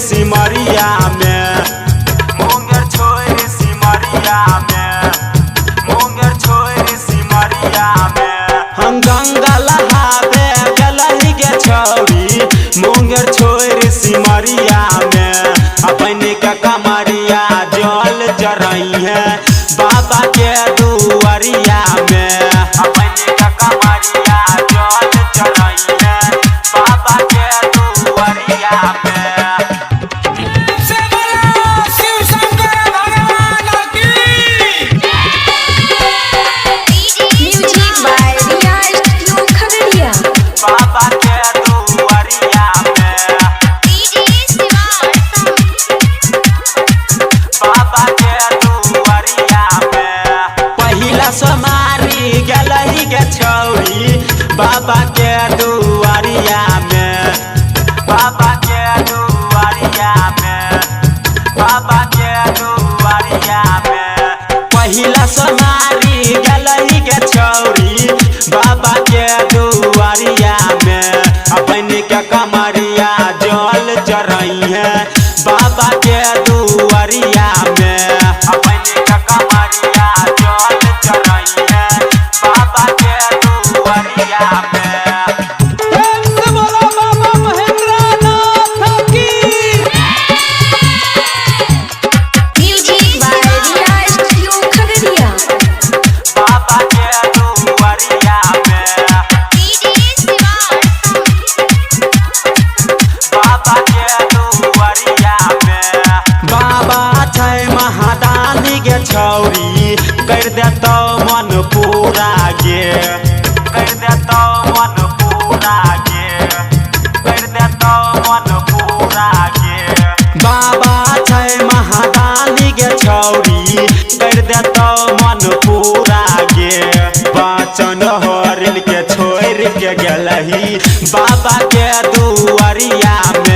सिमरिया में, मुंगेर छोड़ सिमरिया में, मुंगेर छोड़ सिमरिया में। हम गंगा लहावे गलही के छौरी मुंगेर छोड़ सिमरिया में। अपने का कमरिया जल चढ़ई है बाबा के दुआरिया में। अपने का कमरिया जल चढ़ई है बाबा के दुआरिया में। बाबा के दुआरिया में, बाबा के दुआरिया में। पहिला समारी गलही के छौरी बाबा के दुआरिया में, बाबा के दुआरिया में, बाबा के दुआरिया में। पहिला समारी गलही के छौरी बाबा के दुआरिया में। अपने के कमरिया जल चढ़ई है बाबा के दुआरिया में। अपने का कमरिया जल चढ़ई है बाबा के दुआरिया में। बाबा के दुआरिया में, बाबा के दुआरिया में। बाबा छै महादानी के छौरी कर देतो मन पूरा गे, कर देतो मन पूरा गे, कर देतो मन पूरा गे। बाबा छै महादानी के छौरी कर देतो मन पूरा गे। पाचन हरिल के छोड़ के गलही बाबा के दुआरिया में।